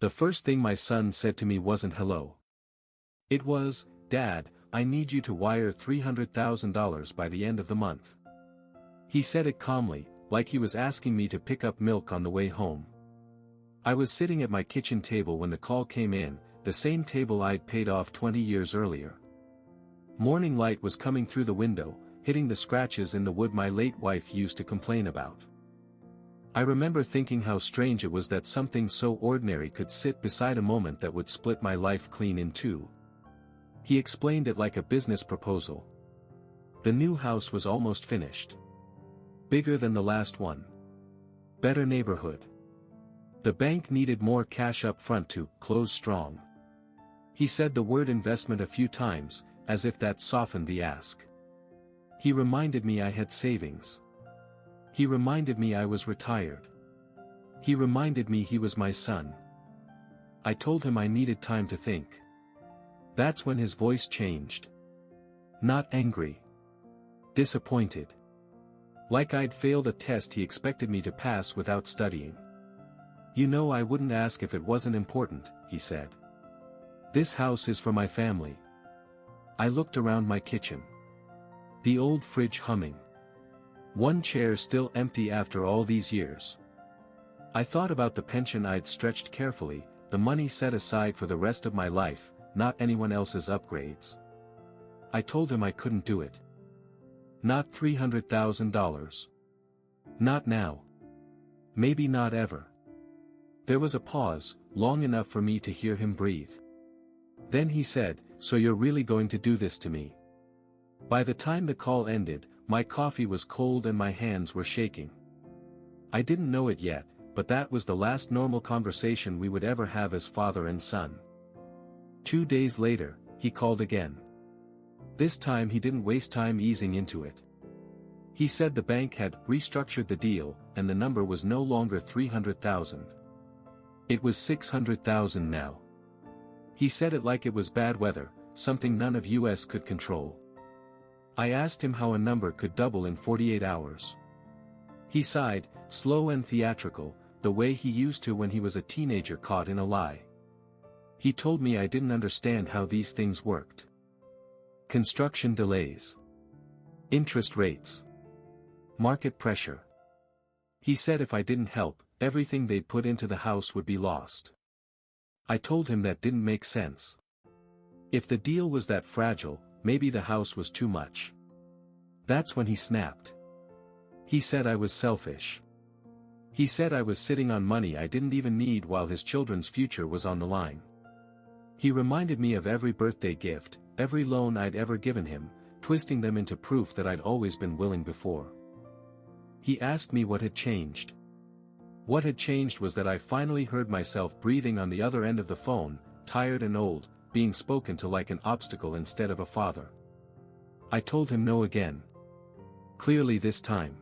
The first thing my son said to me wasn't hello. It was, "Dad, I need you to wire $300,000 by the end of the month." He said it calmly, like he was asking me to pick up milk on the way home. I was sitting at my kitchen table when the call came in, the same table I'd paid off 20 years earlier. Morning light was coming through the window, hitting the scratches in the wood my late wife used to complain about. I remember thinking how strange it was that something so ordinary could sit beside a moment that would split my life clean in two. He explained it like a business proposal. The new house was almost finished. Bigger than the last one. Better neighborhood. The bank needed more cash up front to close strong. He said the word investment a few times, as if that softened the ask. He reminded me I had savings. He reminded me I was retired. He reminded me he was my son. I told him I needed time to think. That's when his voice changed. Not angry. Disappointed. Like I'd failed a test he expected me to pass without studying. "You know, I wouldn't ask if it wasn't important," he said. "This house is for my family." I looked around my kitchen. The old fridge humming. One chair still empty after all these years. I thought about the pension I'd stretched carefully, the money set aside for the rest of my life, not anyone else's upgrades. I told him I couldn't do it. Not $300,000. Not now. Maybe not ever. There was a pause, long enough for me to hear him breathe. Then he said, "So you're really going to do this to me?" By the time the call ended, my coffee was cold and my hands were shaking. I didn't know it yet, but that was the last normal conversation we would ever have as father and son. 2 days later, he called again. This time he didn't waste time easing into it. He said the bank had restructured the deal, and the number was no longer 300,000. It was 600,000 now. He said it like it was bad weather, something none of us could control. I asked him how a number could double in 48 hours. He sighed, slow and theatrical, the way he used to when he was a teenager caught in a lie. He told me I didn't understand how these things worked. Construction delays. Interest rates. Market pressure. He said if I didn't help, everything they'd put into the house would be lost. I told him that didn't make sense. If the deal was that fragile, maybe the house was too much. That's when he snapped. He said I was selfish. He said I was sitting on money I didn't even need while his children's future was on the line. He reminded me of every birthday gift, every loan I'd ever given him, twisting them into proof that I'd always been willing before. He asked me what had changed. What had changed was that I finally heard myself breathing on the other end of the phone, tired and old, being spoken to like an obstacle instead of a father. I told him no again. Clearly this time.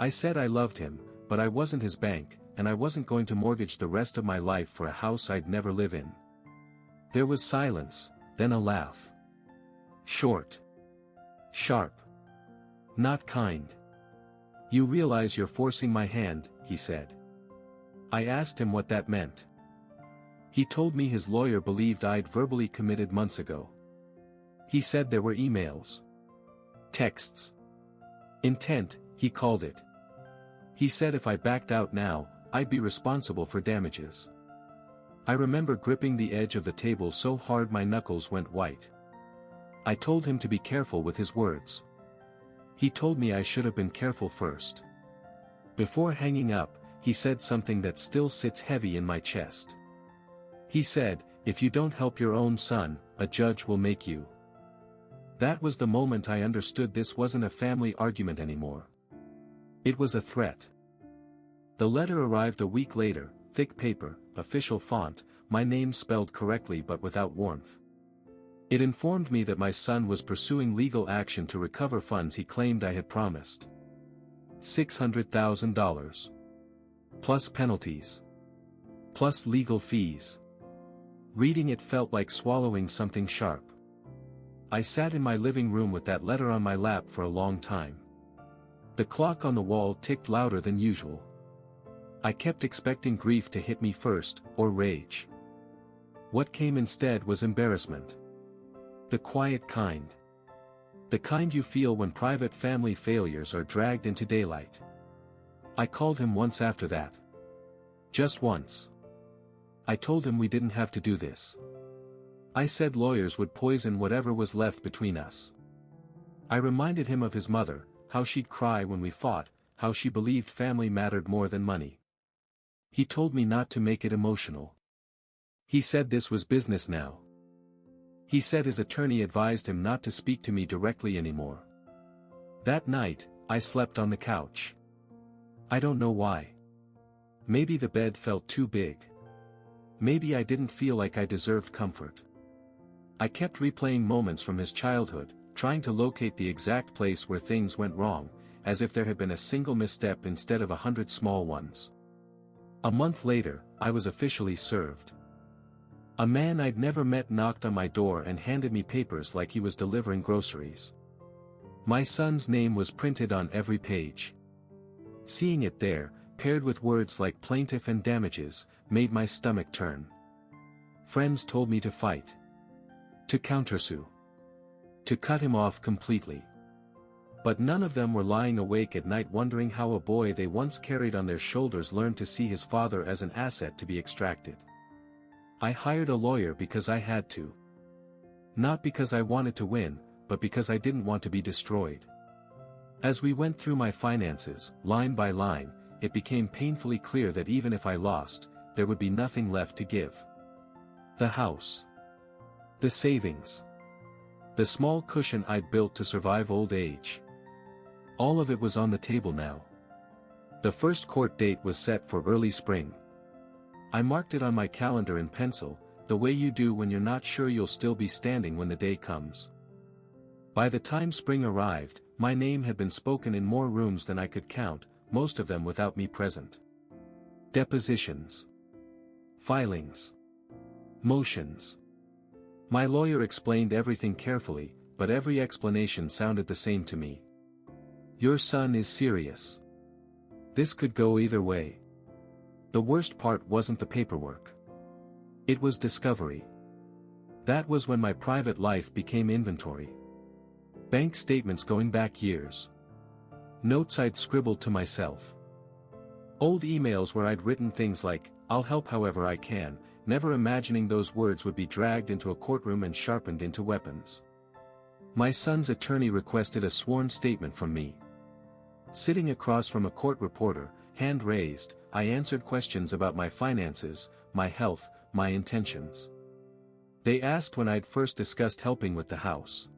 I said I loved him, but I wasn't his bank, and I wasn't going to mortgage the rest of my life for a house I'd never live in. There was silence, then a laugh. Short. Sharp. Not kind. "You realize you're forcing my hand," he said. I asked him what that meant. He told me his lawyer believed I'd verbally committed months ago. He said there were emails. Texts. Intent, he called it. He said if I backed out now, I'd be responsible for damages. I remember gripping the edge of the table so hard my knuckles went white. I told him to be careful with his words. He told me I should have been careful first. Before hanging up, he said something that still sits heavy in my chest. He said, "If you don't help your own son, a judge will make you." That was the moment I understood this wasn't a family argument anymore. It was a threat. The letter arrived a week later, thick paper, official font, my name spelled correctly but without warmth. It informed me that my son was pursuing legal action to recover funds he claimed I had promised. $600,000. Plus penalties. Plus legal fees. Reading it felt like swallowing something sharp. I sat in my living room with that letter on my lap for a long time. The clock on the wall ticked louder than usual. I kept expecting grief to hit me first, or rage. What came instead was embarrassment. The quiet kind. The kind you feel when private family failures are dragged into daylight. I called him once after that. Just once. I told him we didn't have to do this. I said lawyers would poison whatever was left between us. I reminded him of his mother, how she'd cry when we fought, how she believed family mattered more than money. He told me not to make it emotional. He said this was business now. He said his attorney advised him not to speak to me directly anymore. That night, I slept on the couch. I don't know why. Maybe the bed felt too big. Maybe I didn't feel like I deserved comfort. I kept replaying moments from his childhood, trying to locate the exact place where things went wrong, as if there had been a single misstep instead of 100 small ones. A month later, I was officially served. A man I'd never met knocked on my door and handed me papers like he was delivering groceries. My son's name was printed on every page. Seeing it there, paired with words like plaintiff and damages, made my stomach turn. Friends told me to fight. To countersue. To cut him off completely. But none of them were lying awake at night wondering how a boy they once carried on their shoulders learned to see his father as an asset to be extracted. I hired a lawyer because I had to. Not because I wanted to win, but because I didn't want to be destroyed. As we went through my finances, line by line, it became painfully clear that even if I lost, there would be nothing left to give. The house. The savings. The small cushion I'd built to survive old age. All of it was on the table now. The first court date was set for early spring. I marked it on my calendar in pencil, the way you do when you're not sure you'll still be standing when the day comes. By the time spring arrived, my name had been spoken in more rooms than I could count, most of them without me present. Depositions. Filings. Motions. My lawyer explained everything carefully, but every explanation sounded the same to me. Your son is serious. This could go either way. The worst part wasn't the paperwork. It was discovery. That was when my private life became inventory. Bank statements going back years. Notes I'd scribbled to myself. Old emails where I'd written things like, "I'll help however I can," never imagining those words would be dragged into a courtroom and sharpened into weapons. My son's attorney requested a sworn statement from me. Sitting across from a court reporter, hand raised, I answered questions about my finances, my health, my intentions. They asked when I'd first discussed helping with the house.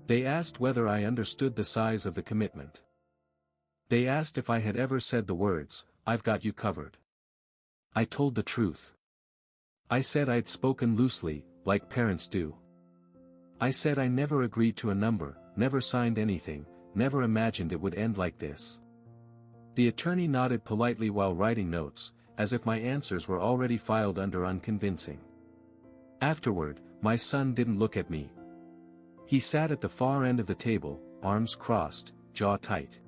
They asked whether I understood the size of the commitment. They asked if I had ever said the words, "I've got you covered." I told the truth. I said I'd spoken loosely, like parents do. I said I never agreed to a number, never signed anything, never imagined it would end like this. The attorney nodded politely while writing notes, as if my answers were already filed under unconvincing. Afterward, my son didn't look at me. He sat at the far end of the table, arms crossed, jaw tight.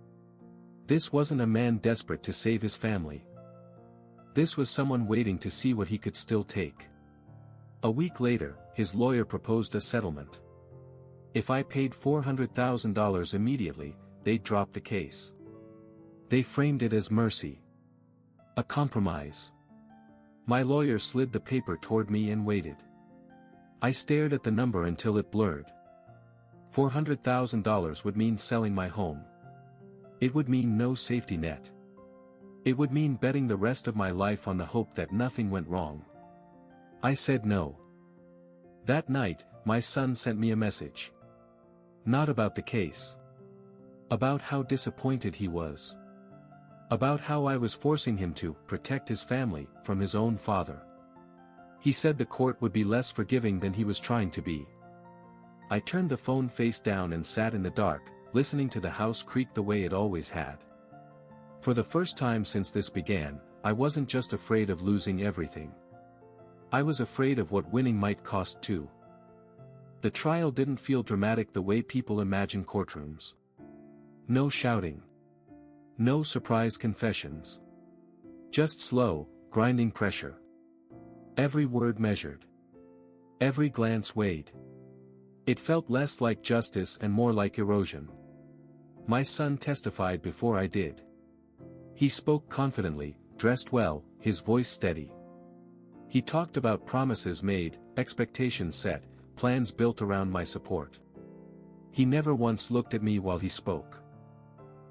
This wasn't a man desperate to save his family. This was someone waiting to see what he could still take. A week later, his lawyer proposed a settlement. If I paid $400,000 immediately, they'd drop the case. They framed it as mercy. A compromise. My lawyer slid the paper toward me and waited. I stared at the number until it blurred. $400,000 would mean selling my home. It would mean no safety net. It would mean betting the rest of my life on the hope that nothing went wrong. I said no. That night, my son sent me a message. Not about the case. About how disappointed he was. About how I was forcing him to protect his family from his own father. He said the court would be less forgiving than he was trying to be. I turned the phone face down and sat in the dark, listening to the house creak the way it always had. For the first time since this began, I wasn't just afraid of losing everything. I was afraid of what winning might cost too. The trial didn't feel dramatic the way people imagine courtrooms. No shouting. No surprise confessions. Just slow, grinding pressure. Every word measured. Every glance weighed. It felt less like justice and more like erosion. My son testified before I did. He spoke confidently, dressed well, his voice steady. He talked about promises made, expectations set, plans built around my support. He never once looked at me while he spoke.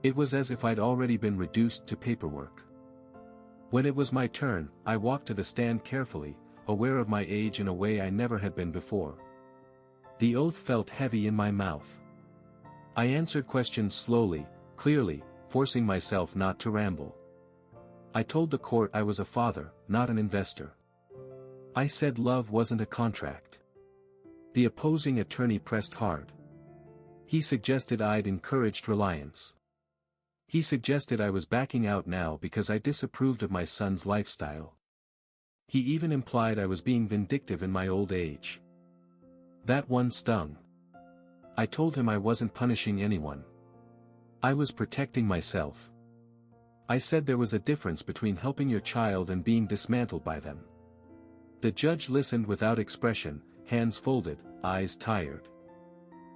It was as if I'd already been reduced to paperwork. When it was my turn, I walked to the stand carefully, aware of my age in a way I never had been before. The oath felt heavy in my mouth. I answered questions slowly, clearly, forcing myself not to ramble. I told the court I was a father, not an investor. I said love wasn't a contract. The opposing attorney pressed hard. He suggested I'd encouraged reliance. He suggested I was backing out now because I disapproved of my son's lifestyle. He even implied I was being vindictive in my old age. That one stung. I told him I wasn't punishing anyone. I was protecting myself. I said there was a difference between helping your child and being dismantled by them. The judge listened without expression, hands folded, eyes tired.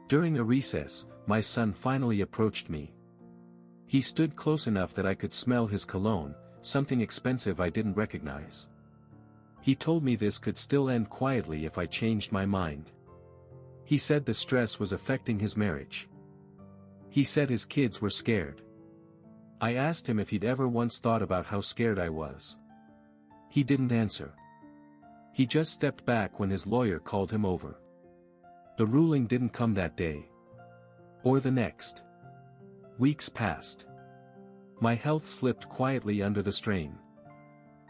During a recess, my son finally approached me. He stood close enough that I could smell his cologne, something expensive I didn't recognize. He told me this could still end quietly if I changed my mind. He said the stress was affecting his marriage. He said his kids were scared. I asked him if he'd ever once thought about how scared I was. He didn't answer. He just stepped back when his lawyer called him over. The ruling didn't come that day. Or the next. Weeks passed. My health slipped quietly under the strain.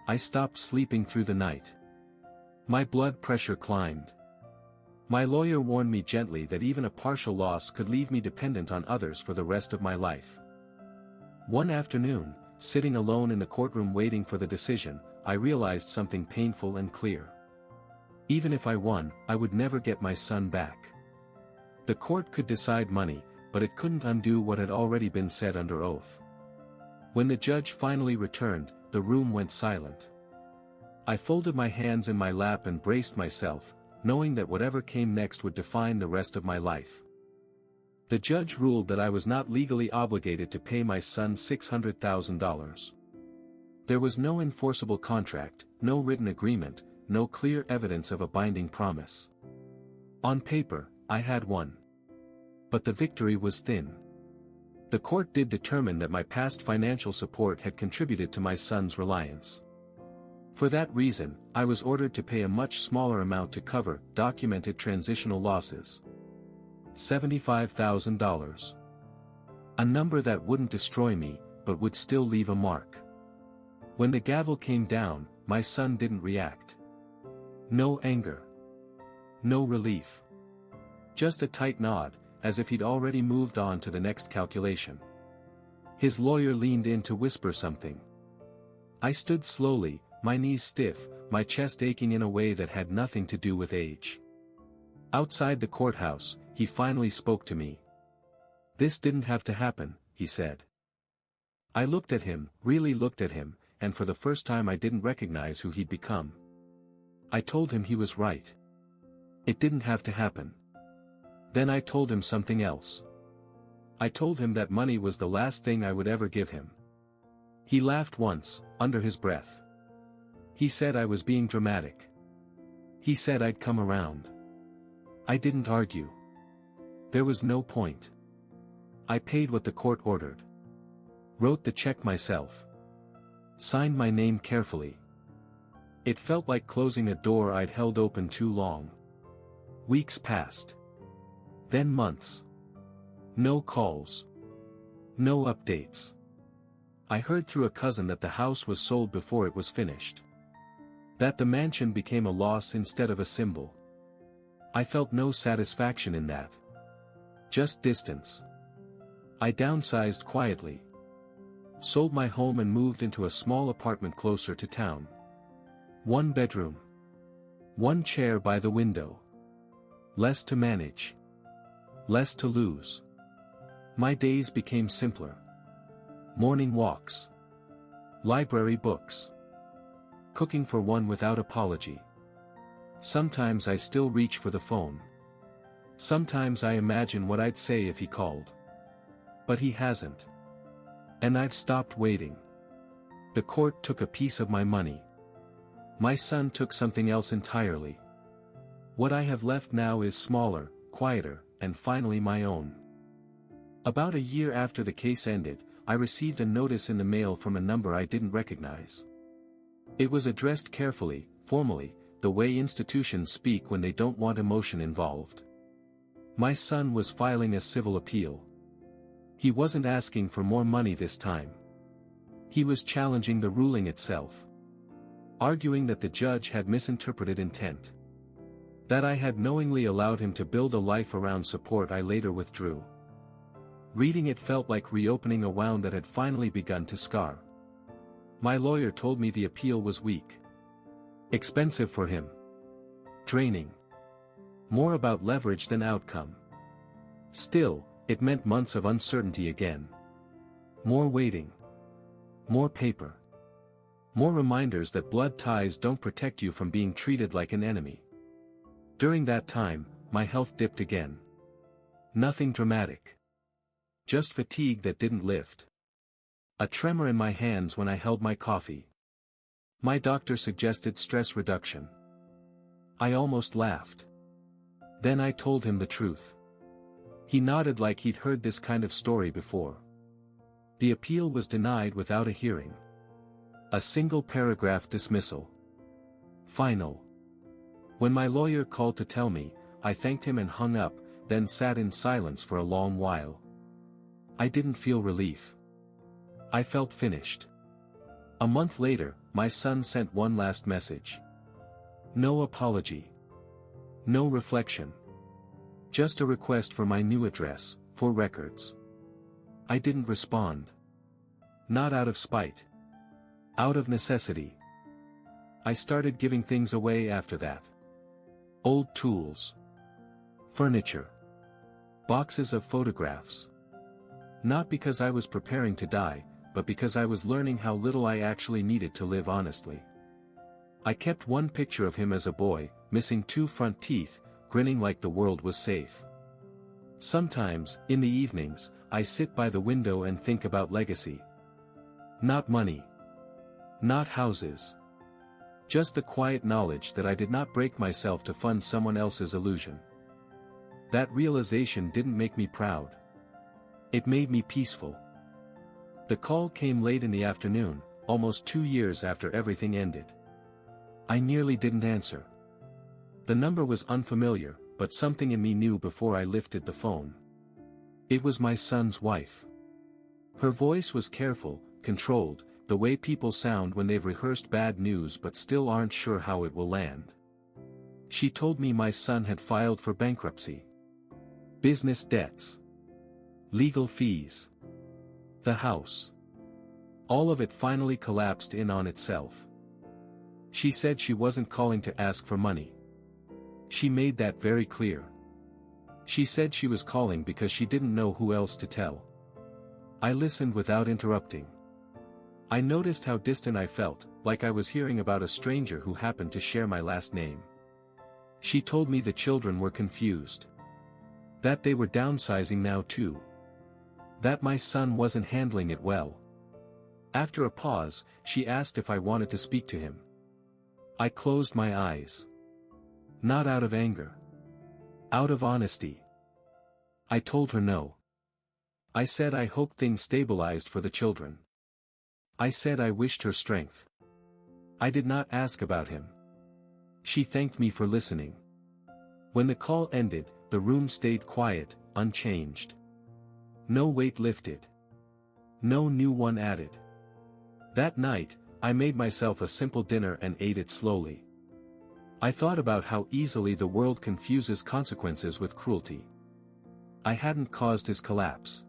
I stopped sleeping through the night. My blood pressure climbed. My lawyer warned me gently that even a partial loss could leave me dependent on others for the rest of my life. One afternoon, sitting alone in the courtroom waiting for the decision, I realized something painful and clear. Even if I won, I would never get my son back. The court could decide money, but it couldn't undo what had already been said under oath. When the judge finally returned, the room went silent. I folded my hands in my lap and braced myself, knowing that whatever came next would define the rest of my life. The judge ruled that I was not legally obligated to pay my son $600,000. There was no enforceable contract, no written agreement, no clear evidence of a binding promise. On paper, I had won. But the victory was thin. The court did determine that my past financial support had contributed to my son's reliance. For that reason, I was ordered to pay a much smaller amount to cover documented transitional losses. $75,000. A number that wouldn't destroy me, but would still leave a mark. When the gavel came down, my son didn't react. No anger. No relief. Just a tight nod, as if he'd already moved on to the next calculation. His lawyer leaned in to whisper something. I stood slowly, my knees stiff, my chest aching in a way that had nothing to do with age. Outside the courthouse, he finally spoke to me. This didn't have to happen, he said. I looked at him, really looked at him, and for the first time I didn't recognize who he'd become. I told him he was right. It didn't have to happen. Then I told him something else. I told him that money was the last thing I would ever give him. He laughed once, under his breath. He said I was being dramatic. He said I'd come around. I didn't argue. There was no point. I paid what the court ordered. Wrote the check myself. Signed my name carefully. It felt like closing a door I'd held open too long. Weeks passed. Then months. No calls. No updates. I heard through a cousin that the house was sold before it was finished. That the mansion became a loss instead of a symbol. I felt no satisfaction in that. Just distance. I downsized quietly. Sold my home and moved into a small apartment closer to town. 1 bedroom. 1 chair by the window. Less to manage. Less to lose. My days became simpler. Morning walks. Library books. Cooking for one without apology. Sometimes I still reach for the phone. Sometimes I imagine what I'd say if he called. But he hasn't. And I've stopped waiting. The court took a piece of my money. My son took something else entirely. What I have left now is smaller, quieter, and finally my own. About a year after the case ended, I received a notice in the mail from a number I didn't recognize. It was addressed carefully, formally, the way institutions speak when they don't want emotion involved. My son was filing a civil appeal. He wasn't asking for more money this time. He was challenging the ruling itself. Arguing that the judge had misinterpreted intent. That I had knowingly allowed him to build a life around support I later withdrew. Reading it felt like reopening a wound that had finally begun to scar. My lawyer told me the appeal was weak. Expensive for him. Draining. More about leverage than outcome. Still, it meant months of uncertainty again. More waiting. More paper. More reminders that blood ties don't protect you from being treated like an enemy. During that time, my health dipped again. Nothing dramatic. Just fatigue that didn't lift. A tremor in my hands when I held my coffee. My doctor suggested stress reduction. I almost laughed. Then I told him the truth. He nodded like he'd heard this kind of story before. The appeal was denied without a hearing. A single paragraph dismissal. Final. When my lawyer called to tell me, I thanked him and hung up, then sat in silence for a long while. I didn't feel relief. I felt finished. A month later, my son sent one last message. No apology. No reflection. Just a request for my new address, for records. I didn't respond. Not out of spite. Out of necessity. I started giving things away after that. Old tools. Furniture. Boxes of photographs. Not because I was preparing to die, but because I was learning how little I actually needed to live honestly. I kept one picture of him as a boy, missing 2 front teeth, grinning like the world was safe. Sometimes, in the evenings, I sit by the window and think about legacy. Not money. Not houses. Just the quiet knowledge that I did not break myself to fund someone else's illusion. That realization didn't make me proud. It made me peaceful. The call came late in the afternoon, almost 2 years after everything ended. I nearly didn't answer. The number was unfamiliar, but something in me knew before I lifted the phone. It was my son's wife. Her voice was careful, controlled, the way people sound when they've rehearsed bad news but still aren't sure how it will land. She told me my son had filed for bankruptcy. Business debts. Legal fees. The house. All of it finally collapsed in on itself. She said she wasn't calling to ask for money. She made that very clear. She said she was calling because she didn't know who else to tell. I listened without interrupting. I noticed how distant I felt, like I was hearing about a stranger who happened to share my last name. She told me the children were confused. That they were downsizing now too. That my son wasn't handling it well. After a pause, she asked if I wanted to speak to him. I closed my eyes. Not out of anger. Out of honesty. I told her no. I said I hoped things stabilized for the children. I said I wished her strength. I did not ask about him. She thanked me for listening. When the call ended, the room stayed quiet, unchanged. No weight lifted. No new one added. That night, I made myself a simple dinner and ate it slowly. I thought about how easily the world confuses consequences with cruelty. I hadn't caused his collapse.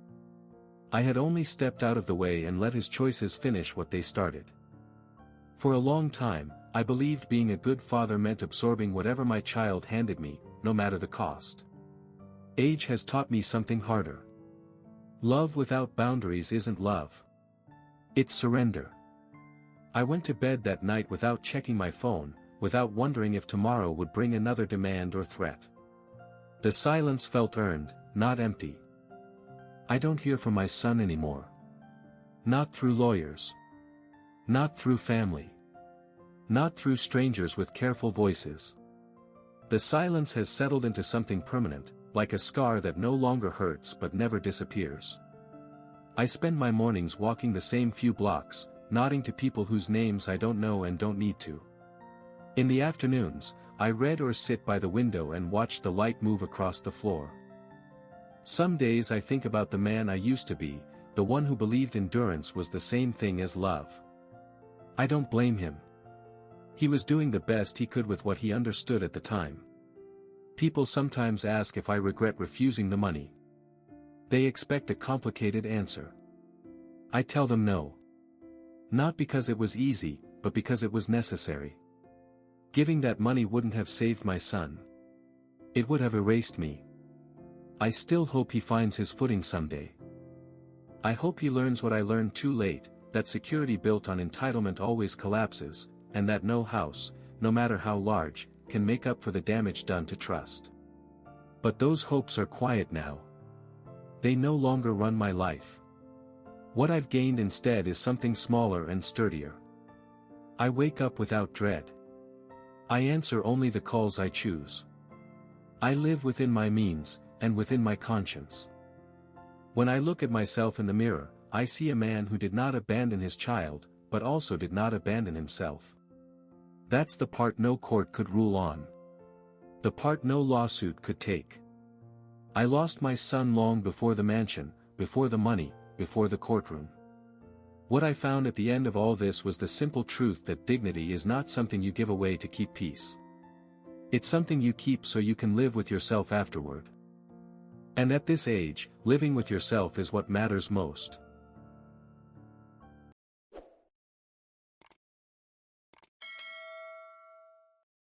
I had only stepped out of the way and let his choices finish what they started. For a long time, I believed being a good father meant absorbing whatever my child handed me, no matter the cost. Age has taught me something harder. Love without boundaries isn't love. It's surrender. I went to bed that night without checking my phone, without wondering if tomorrow would bring another demand or threat. The silence felt earned, not empty. I don't hear from my son anymore. Not through lawyers. Not through family. Not through strangers with careful voices. The silence has settled into something permanent, like a scar that no longer hurts but never disappears. I spend my mornings walking the same few blocks, nodding to people whose names I don't know and don't need to. In the afternoons, I read or sit by the window and watch the light move across the floor. Some days I think about the man I used to be, the one who believed endurance was the same thing as love. I don't blame him. He was doing the best he could with what he understood at the time. People sometimes ask if I regret refusing the money. They expect a complicated answer. I tell them no. Not because it was easy, but because it was necessary. Giving that money wouldn't have saved my son. It would have erased me. I still hope he finds his footing someday. I hope he learns what I learned too late, that security built on entitlement always collapses, and that no house, no matter how large, can make up for the damage done to trust. But those hopes are quiet now. They no longer run my life. What I've gained instead is something smaller and sturdier. I wake up without dread. I answer only the calls I choose. I live within my means, and within my conscience. When I look at myself in the mirror, I see a man who did not abandon his child, but also did not abandon himself. That's the part no court could rule on. The part no lawsuit could take. I lost my son long before the mansion, before the money, before the courtroom. What I found at the end of all this was the simple truth that dignity is not something you give away to keep peace. It's something you keep so you can live with yourself afterward. And at this age, living with yourself is what matters most.